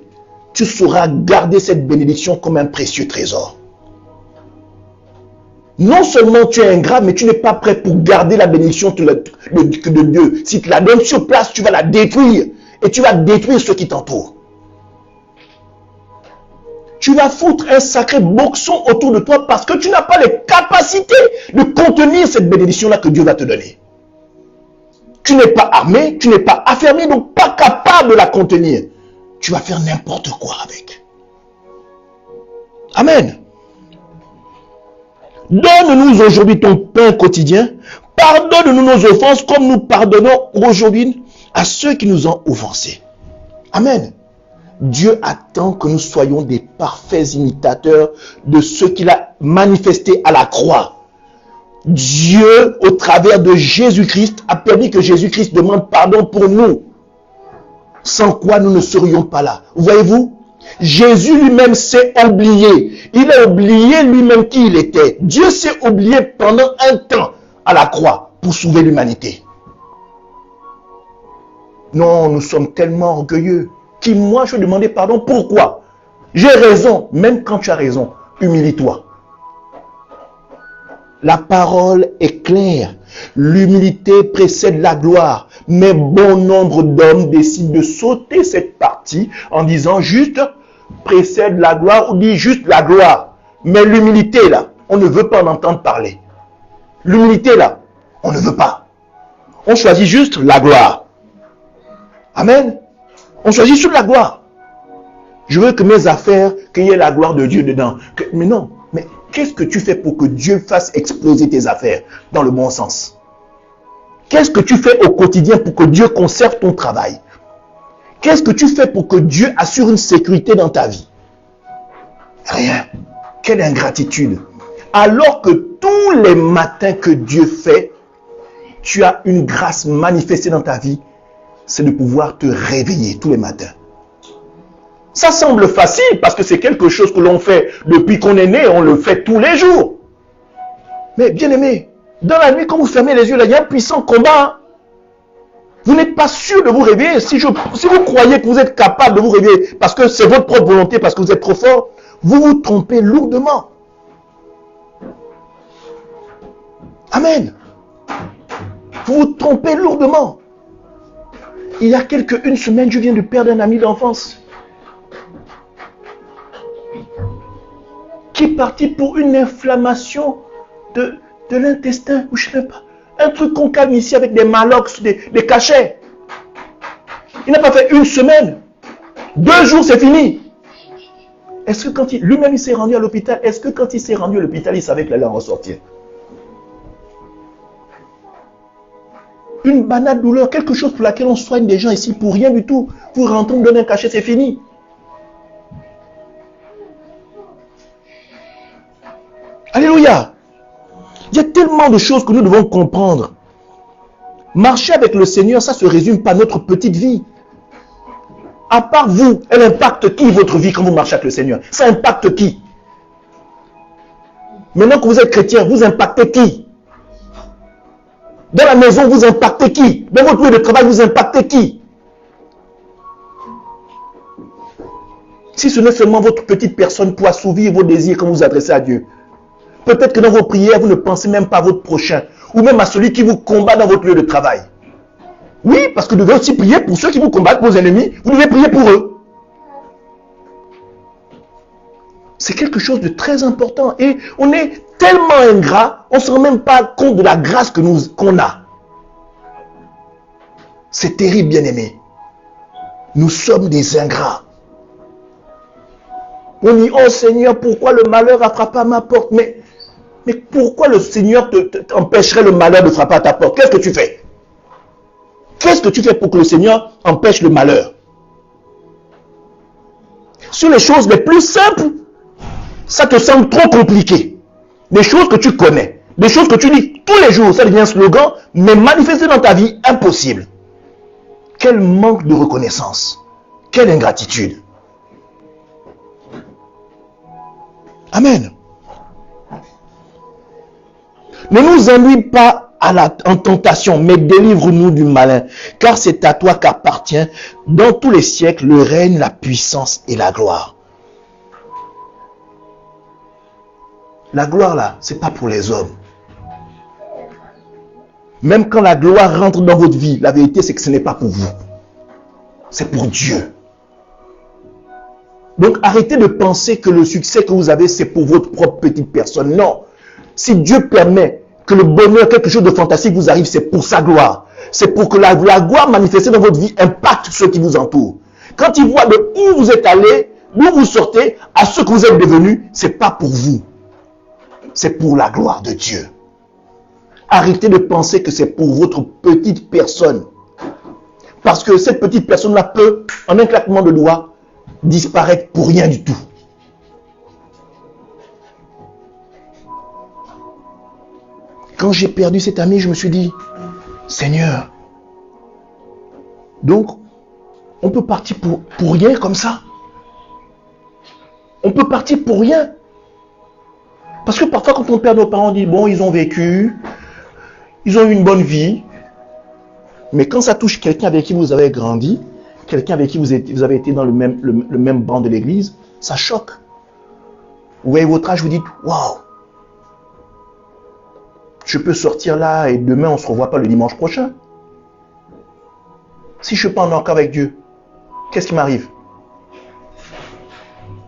tu sauras garder cette bénédiction comme un précieux trésor. Non seulement tu es ingrat, mais tu n'es pas prêt pour garder la bénédiction de Dieu. Si tu la donnes sur place, tu vas la détruire. Et tu vas détruire ceux qui t'entourent. Tu vas foutre un sacré boxon autour de toi parce que tu n'as pas les capacités de contenir cette bénédiction-là que Dieu va te donner. Tu n'es pas armé, tu n'es pas affermi, donc pas capable de la contenir. Tu vas faire n'importe quoi avec. Amen. Donne-nous aujourd'hui ton pain quotidien. Pardonne-nous nos offenses comme nous pardonnons aujourd'hui à ceux qui nous ont offensés. Amen. Dieu attend que nous soyons des parfaits imitateurs de ce qu'il a manifesté à la croix. Dieu, au travers de Jésus-Christ, a permis que Jésus-Christ demande pardon pour nous. Sans quoi nous ne serions pas là. Voyez-vous? Jésus lui-même s'est oublié. Il a oublié lui-même qui il était. Dieu s'est oublié pendant un temps à la croix pour sauver l'humanité. Non, nous sommes tellement orgueilleux. Qui, moi, je vais demander pardon. Pourquoi? J'ai raison. Même quand tu as raison, humilie-toi. La parole est claire. L'humilité précède la gloire. Mais bon nombre d'hommes décident de sauter cette partie en disant juste précède la gloire ou dit juste la gloire. Mais l'humilité là, on ne veut pas en entendre parler. L'humilité là, on ne veut pas. On choisit juste la gloire. Amen. On choisit juste la gloire. Je veux que mes affaires, qu'il y ait la gloire de Dieu dedans. Mais non, mais qu'est-ce que tu fais pour que Dieu fasse exploser tes affaires dans le bon sens? Qu'est-ce que tu fais au quotidien pour que Dieu conserve ton travail? Qu'est-ce que tu fais pour que Dieu assure une sécurité dans ta vie? Rien. Quelle ingratitude. Alors que tous les matins que Dieu fait, tu as une grâce manifestée dans ta vie, c'est de pouvoir te réveiller tous les matins. Ça semble facile parce que c'est quelque chose que l'on fait depuis qu'on est né, on le fait tous les jours. Mais bien aimé, dans la nuit, quand vous fermez les yeux, là, il y a un puissant combat. Vous n'êtes pas sûr de vous réveiller. Si vous croyez que vous êtes capable de vous réveiller parce que c'est votre propre volonté, parce que vous êtes trop fort, vous vous trompez lourdement. Amen. Vous vous trompez lourdement. Il y a une semaine, je viens de perdre un ami d'enfance qui est parti pour une inflammation de l'intestin, ou je ne sais pas. Un truc qu'on calme ici avec des malox, des cachets. Il n'a pas fait une semaine. 2 jours, c'est fini. Est-ce que quand lui-même il s'est rendu à l'hôpital, est-ce que quand il s'est rendu à l'hôpital, il savait qu'il allait en ressortir? Une banale douleur, quelque chose pour laquelle on soigne des gens ici pour rien du tout. Vous rentrez, vous donnez un cachet, c'est fini. Alléluia. Il y a tellement de choses que nous devons comprendre. Marcher avec le Seigneur, ça ne se résume pas à notre petite vie. À part vous, elle impacte qui votre vie quand vous marchez avec le Seigneur? Ça impacte qui? Maintenant que vous êtes chrétien, vous impactez qui? Dans la maison, vous impactez qui? Dans votre lieu de travail, vous impactez qui? Si ce n'est seulement votre petite personne pour assouvir vos désirs quand vous vous adressez à Dieu. Peut-être que dans vos prières, vous ne pensez même pas à votre prochain, ou même à celui qui vous combat dans votre lieu de travail. Oui, parce que vous devez aussi prier pour ceux qui vous combattent, vos ennemis. Vous devez prier pour eux. C'est quelque chose de très important. Et on est tellement ingrat, on ne se rend même pas compte de la grâce qu'on a. C'est terrible, bien-aimés. Nous sommes des ingrats. On dit, oh Seigneur, pourquoi le malheur a frappé à ma porte? Mais pourquoi le Seigneur t'empêcherait le malheur de frapper à ta porte? Qu'est-ce que tu fais? Qu'est-ce que tu fais pour que le Seigneur empêche le malheur? Sur les choses les plus simples, ça te semble trop compliqué. Des choses que tu connais, des choses que tu dis tous les jours, ça devient un slogan, mais manifester dans ta vie, impossible. Quel manque de reconnaissance. Quelle ingratitude. Amen. Ne nous ennuie pas en tentation, mais délivre-nous du malin, car c'est à toi qu'appartient dans tous les siècles le règne, la puissance et la gloire. La gloire là, c'est pas pour les hommes. Même quand la gloire rentre dans votre vie, la vérité c'est que ce n'est pas pour vous. C'est pour Dieu. Donc arrêtez de penser que le succès que vous avez, c'est pour votre propre petite personne. Non. Si Dieu permet que le bonheur, quelque chose de fantastique vous arrive, c'est pour sa gloire. C'est pour que la gloire manifestée dans votre vie impacte ceux qui vous entourent. Quand ils voient de où vous êtes allé, d'où vous sortez, à ce que vous êtes devenu, ce n'est pas pour vous. C'est pour la gloire de Dieu. Arrêtez de penser que c'est pour votre petite personne. Parce que cette petite personne-là peut, en un claquement de doigts, disparaître pour rien du tout. Quand j'ai perdu cet ami, je me suis dit, Seigneur, donc, on peut partir pour rien comme ça. On peut partir pour rien. Parce que parfois, quand on perd nos parents, on dit, bon, ils ont vécu, ils ont eu une bonne vie. Mais quand ça touche quelqu'un avec qui vous avez grandi, quelqu'un avec qui vous avez été dans le même banc de l'église, ça choque. Vous voyez votre âge, vous dites, waouh, je peux sortir là et demain on ne se revoit pas le dimanche prochain. Si je ne suis pas en accord avec Dieu, qu'est-ce qui m'arrive?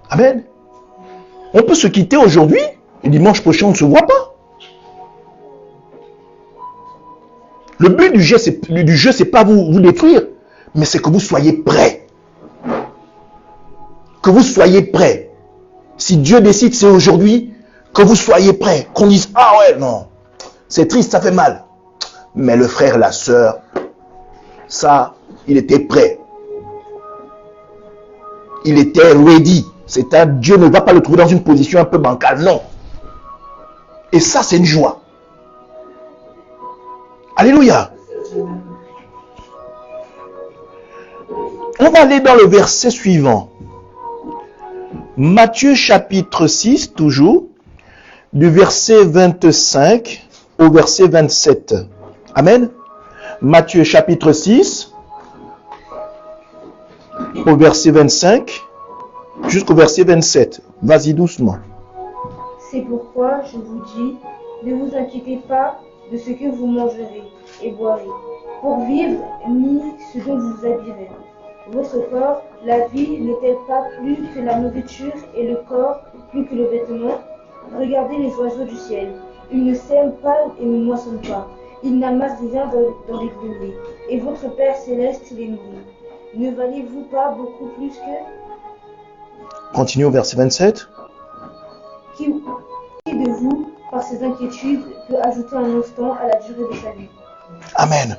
Amen. On peut se quitter aujourd'hui et dimanche prochain on ne se voit pas. Le but du jeu, c'est pas vous détruire, mais c'est que vous soyez prêts. Que vous soyez prêts. Si Dieu décide c'est aujourd'hui, que vous soyez prêts. Qu'on dise, ah ouais, non, c'est triste, ça fait mal. Mais le frère, la sœur, ça, il était prêt. Il était ready. Dieu ne va pas le trouver dans une position un peu bancale, non. Et ça, c'est une joie. Alléluia. On va aller dans le verset suivant. Matthieu chapitre 6, toujours, du verset 25 au verset 27. Amen. Matthieu chapitre 6, au verset 25, jusqu'au verset 27. Vas-y doucement. C'est pourquoi je vous dis, ne vous inquiétez pas de ce que vous mangerez et boirez, pour vivre, ni ce dont vous habillerez. Votre corps, la vie n'est-elle pas plus que la nourriture et le corps plus que le vêtement? Regardez les oiseaux du ciel. Il ne sème pas et ne moissonne pas. Il n'amasse rien dans les greniers. Et votre Père céleste les nourrit. Ne valez-vous pas beaucoup plus que... Continue au verset 27. Qui de vous, par ses inquiétudes, peut ajouter un instant à la durée de sa vie? Amen.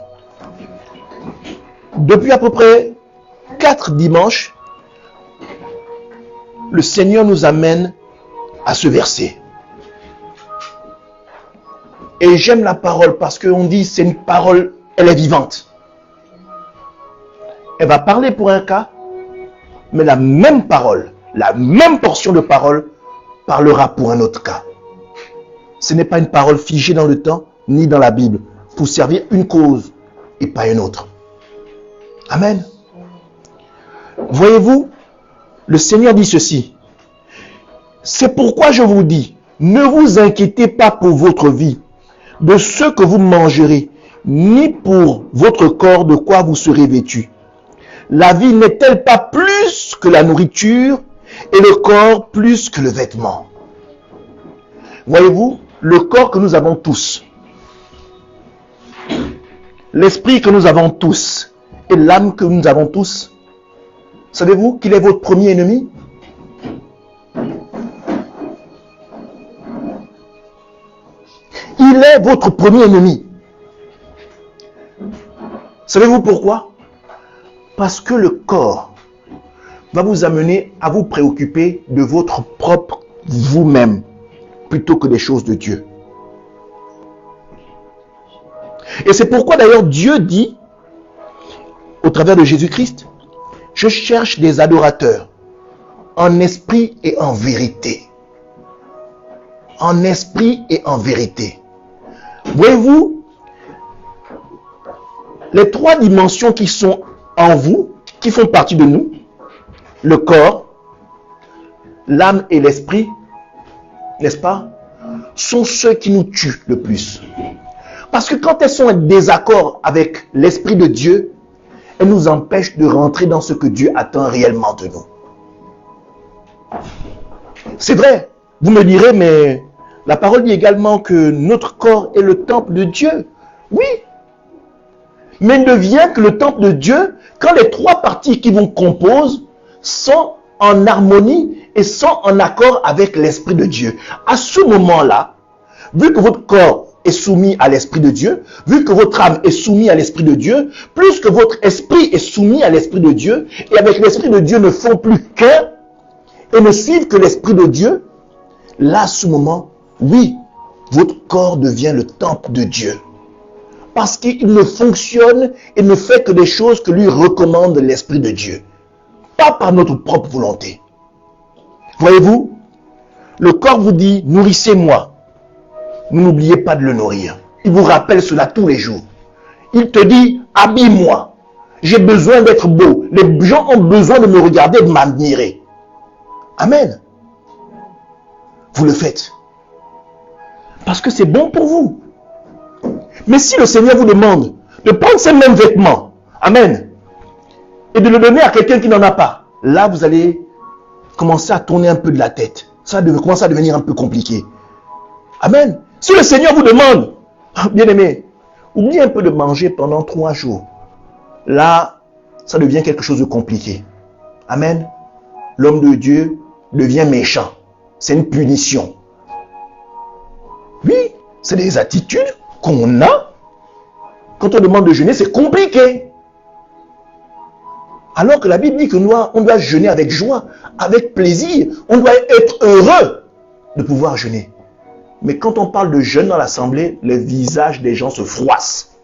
Depuis à peu près 4 dimanches, le Seigneur nous amène à ce verset. Et j'aime la parole parce qu'on dit c'est une parole, elle est vivante. Elle va parler pour un cas, mais la même parole, la même portion de parole parlera pour un autre cas. Ce n'est pas une parole figée dans le temps, ni dans la Bible, pour servir une cause et pas une autre. Amen. Voyez-vous, le Seigneur dit ceci. C'est pourquoi je vous dis, ne vous inquiétez pas pour votre vie, de ce que vous mangerez, ni pour votre corps de quoi vous serez vêtus. La vie n'est-elle pas plus que la nourriture et le corps plus que le vêtement? Voyez-vous, le corps que nous avons tous, l'esprit que nous avons tous et l'âme que nous avons tous, savez-vous qu'il est votre premier ennemi? Il est votre premier ennemi. Savez-vous pourquoi? Parce que le corps va vous amener à vous préoccuper de votre propre vous-même plutôt que des choses de Dieu. Et c'est pourquoi d'ailleurs Dieu dit, au travers de Jésus-Christ, je cherche des adorateurs en esprit et en vérité. En esprit et en vérité. Voyez-vous, les 3 dimensions qui sont en vous, qui font partie de nous, le corps, l'âme et l'esprit, n'est-ce pas, sont ceux qui nous tuent le plus. Parce que quand elles sont en désaccord avec l'Esprit de Dieu, elles nous empêchent de rentrer dans ce que Dieu attend réellement de nous. C'est vrai, vous me direz, mais la parole dit également que notre corps est le temple de Dieu. Oui, mais ne devient que le temple de Dieu quand les 3 parties qui vous composent sont en harmonie et sont en accord avec l'Esprit de Dieu. À ce moment-là, vu que votre corps est soumis à l'Esprit de Dieu, vu que votre âme est soumise à l'Esprit de Dieu, plus que votre esprit est soumis à l'Esprit de Dieu, et avec l'Esprit de Dieu ne font plus qu'un, et ne suivent que l'Esprit de Dieu, là, à ce moment, oui, votre corps devient le temple de Dieu. Parce qu'il ne fonctionne et ne fait que des choses que lui recommande l'Esprit de Dieu. Pas par notre propre volonté. Voyez-vous, le corps vous dit, nourrissez-moi. Vous n'oubliez pas de le nourrir. Il vous rappelle cela tous les jours. Il te dit, habille-moi. J'ai besoin d'être beau. Les gens ont besoin de me regarder, de m'admirer. Amen. Vous le faites. Parce que c'est bon pour vous. Mais si le Seigneur vous demande de prendre ces mêmes vêtements, amen, et de le donner à quelqu'un qui n'en a pas, là vous allez commencer à tourner un peu de la tête. Ça va commencer à devenir un peu compliqué. Amen. Si le Seigneur vous demande, bien aimé, oubliez un peu de manger pendant 3 jours. Là, ça devient quelque chose de compliqué. Amen. L'homme de Dieu devient méchant. C'est une punition. Oui, c'est des attitudes qu'on a. Quand on demande de jeûner, c'est compliqué. Alors que la Bible dit qu'on doit jeûner avec joie, avec plaisir. On doit être heureux de pouvoir jeûner. Mais quand on parle de jeûne dans l'assemblée, les visages des gens se froissent.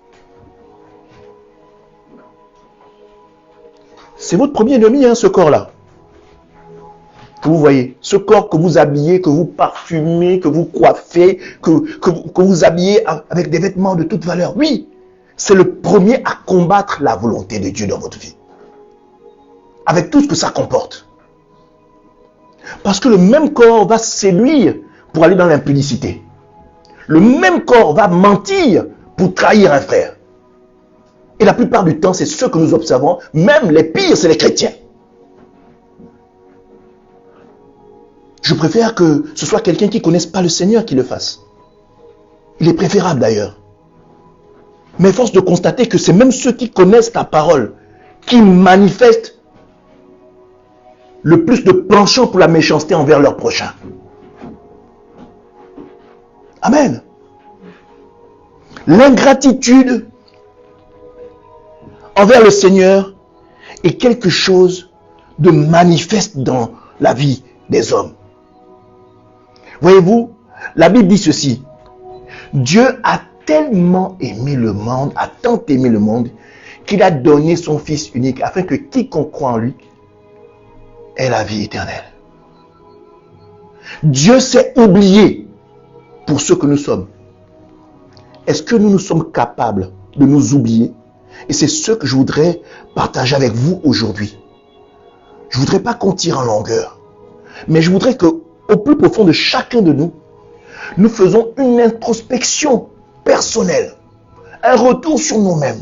C'est votre premier ennemi, ce corps-là. Que vous voyez, ce corps que vous habillez, que vous parfumez, que vous coiffez, que vous habillez avec des vêtements de toute valeur. Oui, c'est le premier à combattre la volonté de Dieu dans votre vie. Avec tout ce que ça comporte. Parce que le même corps va séduire pour aller dans l'impudicité. Le même corps va mentir pour trahir un frère. Et la plupart du temps, c'est ce que nous observons. Même les pires, c'est les chrétiens. Je préfère que ce soit quelqu'un qui ne connaisse pas le Seigneur qui le fasse. Il est préférable d'ailleurs. Mais force de constater que c'est même ceux qui connaissent ta parole qui manifestent le plus de penchant pour la méchanceté envers leur prochain. Amen. L'ingratitude envers le Seigneur est quelque chose de manifeste dans la vie des hommes. Voyez-vous, la Bible dit ceci. Dieu a tellement aimé le monde, a tant aimé le monde, qu'il a donné son Fils unique afin que quiconque croit en lui ait la vie éternelle. Dieu s'est oublié pour ce que nous sommes. Est-ce que nous sommes capables de nous oublier? Et c'est ce que je voudrais partager avec vous aujourd'hui. Je ne voudrais pas qu'on tire en longueur, mais je voudrais qu'au plus profond de chacun de nous, nous faisons une introspection personnelle, un retour sur nous-mêmes.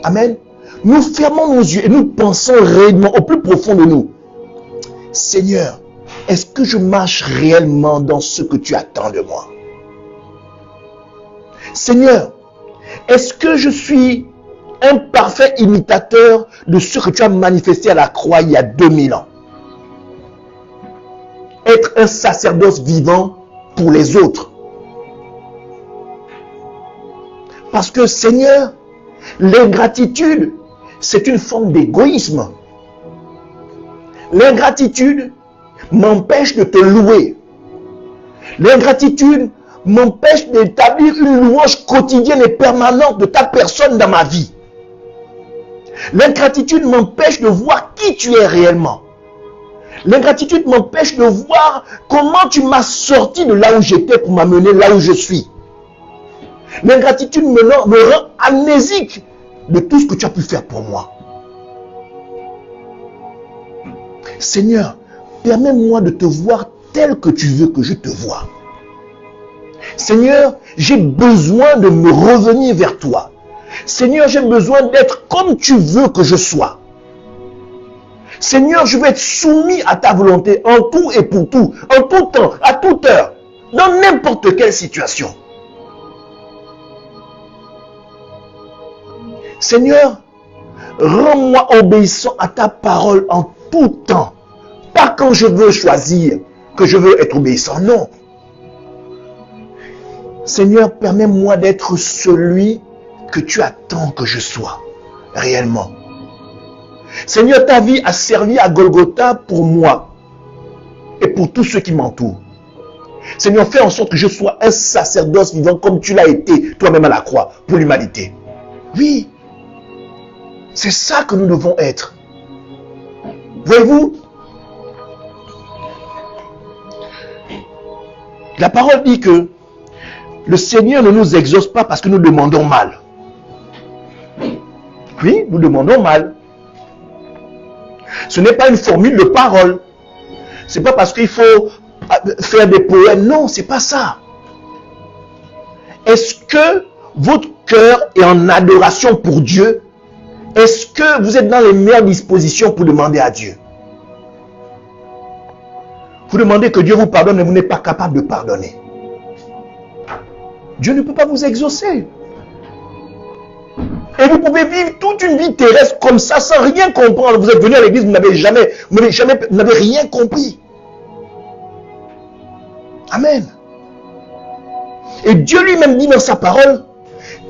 Amen. Nous fermons nos yeux et nous pensons réellement au plus profond de nous. Seigneur, est-ce que je marche réellement dans ce que tu attends de moi? Seigneur, est-ce que je suis un parfait imitateur de ce que tu as manifesté à la croix il y a 2000 ans? Être un sacerdoce vivant pour les autres. Parce que Seigneur, l'ingratitude, c'est une forme d'égoïsme. L'ingratitude m'empêche de te louer. L'ingratitude m'empêche d'établir une louange quotidienne et permanente de ta personne dans ma vie. L'ingratitude m'empêche de voir qui tu es réellement. L'ingratitude m'empêche de voir comment tu m'as sorti de là où j'étais pour m'amener là où je suis. L'ingratitude me rend amnésique de tout ce que tu as pu faire pour moi. Seigneur, permets-moi de te voir tel que tu veux que je te voie. Seigneur, j'ai besoin de me revenir vers toi. Seigneur, j'ai besoin d'être comme tu veux que je sois. Seigneur, je veux être soumis à ta volonté en tout et pour tout, en tout temps, à toute heure, dans n'importe quelle situation. Seigneur, rends-moi obéissant à ta parole en tout temps. Pas quand je veux choisir que je veux être obéissant, non. Seigneur, permets-moi d'être celui que tu attends que je sois, réellement. Seigneur, ta vie a servi à Golgotha pour moi et pour tous ceux qui m'entourent. Seigneur, fais en sorte que je sois un sacerdoce vivant comme tu l'as été toi-même à la croix pour l'humanité. Oui, c'est ça que nous devons être. Voyez-vous, la parole dit que le Seigneur ne nous exauce pas parce que nous demandons mal. Oui, nous demandons mal. Ce n'est pas une formule de parole. Ce n'est pas parce qu'il faut faire des poèmes. Non, ce n'est pas ça. Est-ce que votre cœur est en adoration pour Dieu? Est-ce que vous êtes dans les meilleures dispositions pour demander à Dieu? Vous demandez que Dieu vous pardonne, mais vous n'êtes pas capable de pardonner. Dieu ne peut pas vous exaucer. Et vous pouvez vivre toute une vie terrestre comme ça, sans rien comprendre. Vous êtes venu à l'église, vous n'avez rien compris. Amen. Et Dieu lui-même dit dans sa parole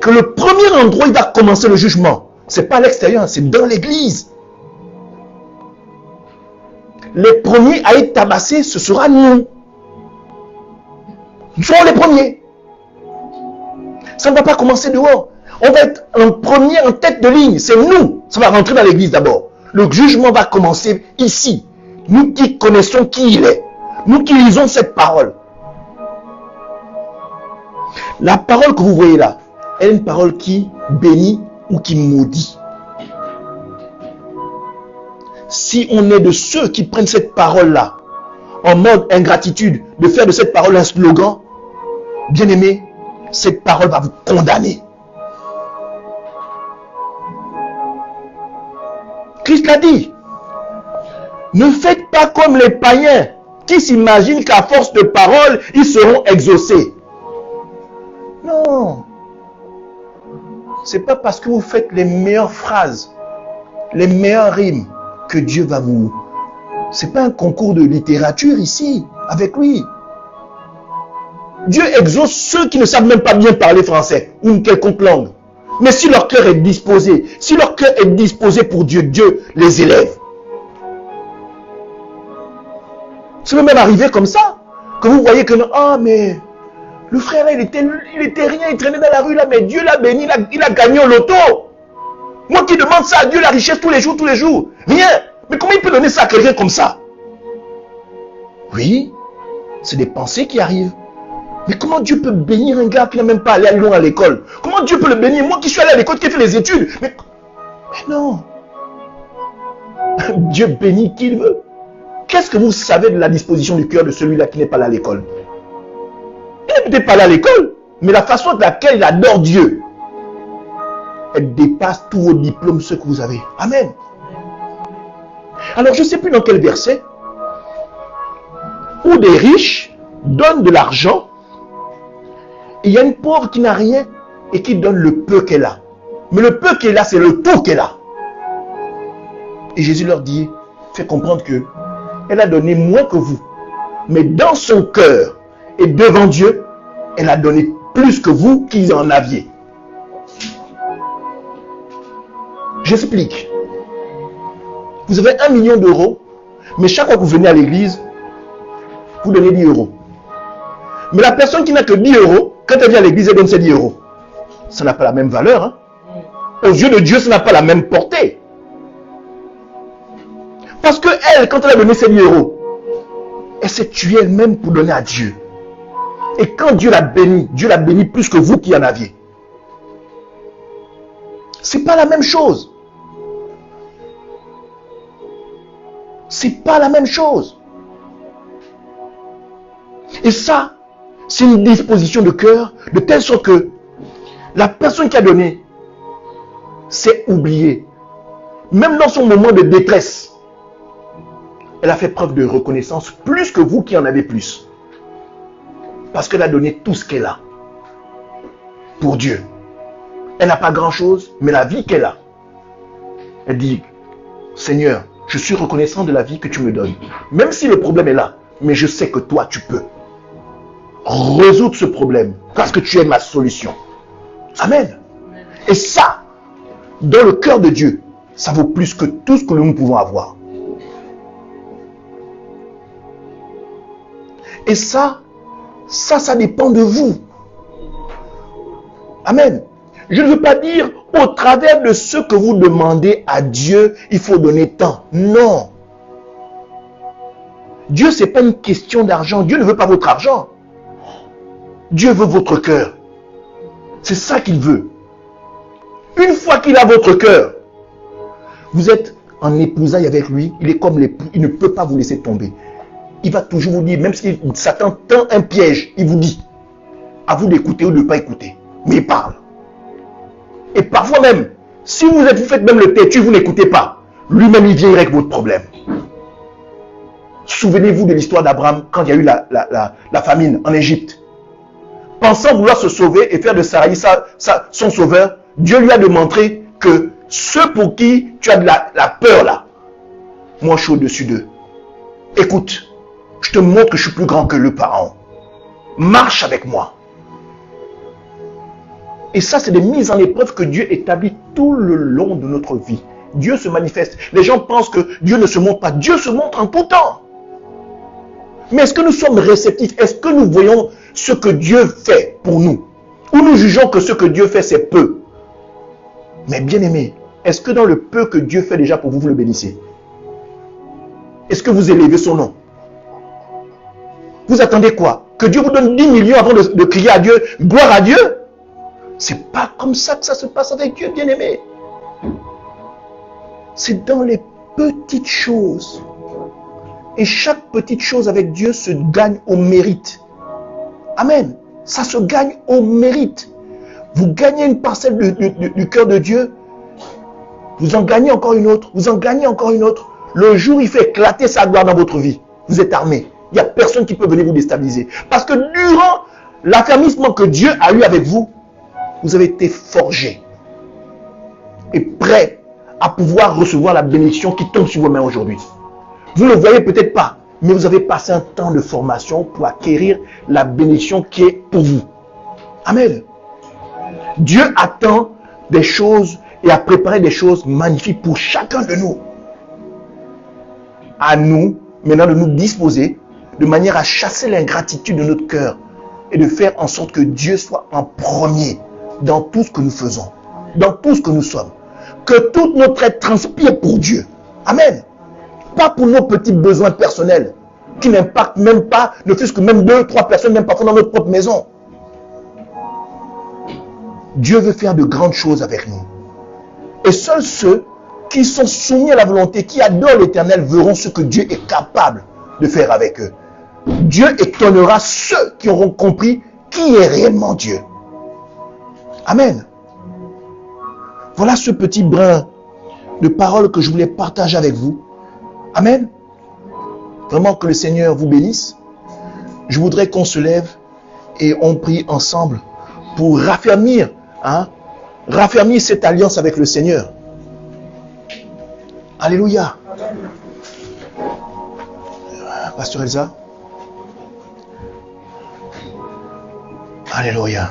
que le premier endroit où il va commencer le jugement, ce n'est pas à l'extérieur, c'est dans l'église. Les premiers à être tabassés, ce sera nous. Nous serons les premiers. Ça ne va pas commencer dehors. On va être en premier, en tête de ligne. C'est nous. Ça va rentrer dans l'église d'abord. Le jugement va commencer ici. Nous qui connaissons qui il est. Nous qui lisons cette parole. La parole que vous voyez là, est une parole qui bénit ou qui maudit. Si on est de ceux qui prennent cette parole-là en mode ingratitude, de faire de cette parole un slogan, bien aimé, cette parole va vous condamner. Christ l'a dit. Ne faites pas comme les païens qui s'imaginent qu'à force de parole, ils seront exaucés. Non. C'est pas parce que vous faites les meilleures phrases, les meilleures rimes que Dieu va vous... C'est pas un concours de littérature ici, avec lui. Dieu exauce ceux qui ne savent même pas bien parler français ou une quelconque langue. Mais si leur cœur est disposé, pour Dieu, Dieu les élève. Ça peut même arriver comme ça, que vous voyez que non, ah mais le frère là, il était rien, il traînait dans la rue là, mais Dieu l'a béni, il a gagné au loto. Moi qui demande ça à Dieu, la richesse tous les jours, rien. Mais comment il peut donner ça à quelqu'un comme ça? Oui, c'est des pensées qui arrivent. Mais comment Dieu peut bénir un gars qui n'a même pas allé loin à l'école? Comment Dieu peut le bénir? Moi qui suis allé à l'école, qui ai fait les études. Mais non. Dieu bénit qui il veut. Qu'est-ce que vous savez de la disposition du cœur de celui-là qui n'est pas là à l'école? Il n'est peut-être pas là à l'école, mais la façon de laquelle il adore Dieu, elle dépasse tous vos diplômes, ceux que vous avez. Amen. Alors je ne sais plus dans quel verset, où des riches donnent de l'argent, et il y a une pauvre qui n'a rien et qui donne le peu qu'elle a. Mais le peu qu'elle a, c'est le tout qu'elle a. Et Jésus leur dit, fait comprendre que elle a donné moins que vous. Mais dans son cœur et devant Dieu, elle a donné plus que vous qui en aviez. J'explique. Vous avez 1 million d'euros, mais chaque fois que vous venez à l'église, vous donnez 10 euros. Mais la personne qui n'a que 10 euros, quand elle vient à l'église, elle donne ses 10 euros. Ça n'a pas la même valeur. Hein? Aux yeux de Dieu, ça n'a pas la même portée. Parce que elle, quand elle a donné ses 10 euros, elle s'est tuée elle-même pour donner à Dieu. Et quand Dieu l'a béni plus que vous qui en aviez. C'est pas la même chose. C'est pas la même chose. Et ça, c'est une disposition de cœur, de telle sorte que la personne qui a donné s'est oubliée. Même dans son moment de détresse, elle a fait preuve de reconnaissance plus que vous qui en avez plus. Parce qu'elle a donné tout ce qu'elle a pour Dieu. Elle n'a pas grand-chose, mais la vie qu'elle a. Elle dit, Seigneur, je suis reconnaissant de la vie que tu me donnes. Même si le problème est là, mais je sais que toi, tu peux résoudre ce problème parce que tu es ma solution. Amen. Et ça, dans le cœur de Dieu, ça vaut plus que tout ce que nous pouvons avoir. Et ça dépend de vous. Amen. Je ne veux pas dire au travers de ce que vous demandez à Dieu, il faut donner tant. Non. Dieu, ce n'est pas une question d'argent. Dieu ne veut pas votre argent. Dieu veut votre cœur. C'est ça qu'il veut. Une fois qu'il a votre cœur, vous êtes en épousaille avec lui, il est comme l'époux, il ne peut pas vous laisser tomber. Il va toujours vous dire, même si Satan tend un piège, il vous dit, à vous d'écouter ou de ne pas écouter. Mais il parle. Et parfois même, si vous faites même le têtu, vous n'écoutez pas. Lui-même, il vient avec votre problème. Souvenez-vous de l'histoire d'Abraham quand il y a eu la famine en Égypte. Pensant vouloir se sauver et faire de Sarai son sauveur, Dieu lui a démontré que ceux pour qui tu as de la peur là, moi je suis au-dessus d'eux. Écoute, je te montre que je suis plus grand que le Pharaon. Marche avec moi. Et ça, c'est des mises en épreuve que Dieu établit tout le long de notre vie. Dieu se manifeste. Les gens pensent que Dieu ne se montre pas. Dieu se montre en tout temps. Mais est-ce que nous sommes réceptifs? Est-ce que nous voyons ce que Dieu fait pour nous? Ou nous jugeons que ce que Dieu fait, c'est peu? Mais bien aimé, est-ce que dans le peu que Dieu fait déjà pour vous, vous le bénissez? Est-ce que vous élevez son nom? Vous attendez quoi? Que Dieu vous donne 10 millions avant de crier à Dieu, gloire à Dieu? C'est pas comme ça que ça se passe avec Dieu, bien aimé. C'est dans les petites choses. Et chaque petite chose avec Dieu se gagne au mérite. Amen. Ça se gagne au mérite. Vous gagnez une parcelle du cœur de Dieu. Vous en gagnez encore une autre. Vous en gagnez encore une autre. Le jour où il fait éclater sa gloire dans votre vie, vous êtes armé. Il n'y a personne qui peut venir vous déstabiliser. Parce que durant l'affermissement que Dieu a eu avec vous, vous avez été forgé et prêt à pouvoir recevoir la bénédiction qui tombe sur vos mains aujourd'hui. Vous ne le voyez peut-être pas, mais vous avez passé un temps de formation pour acquérir la bénédiction qui est pour vous. Amen. Dieu attend des choses et a préparé des choses magnifiques pour chacun de nous. À nous, maintenant, de nous disposer de manière à chasser l'ingratitude de notre cœur et de faire en sorte que Dieu soit en premier dans tout ce que nous faisons, dans tout ce que nous sommes. Que tout notre être transpire pour Dieu. Amen. Pas pour nos petits besoins personnels qui n'impactent même pas, ne fût-ce que même 2 ou 3 personnes, même parfois dans notre propre maison. Dieu veut faire de grandes choses avec nous. Et seuls ceux qui sont soumis à la volonté, qui adorent l'Éternel, verront ce que Dieu est capable de faire avec eux. Dieu étonnera ceux qui auront compris qui est réellement Dieu. Amen. Voilà ce petit brin de parole que je voulais partager avec vous. Amen. Vraiment que le Seigneur vous bénisse. Je voudrais qu'on se lève et on prie ensemble pour raffermir cette alliance avec le Seigneur. Alléluia. Pasteur Elsa. Alléluia.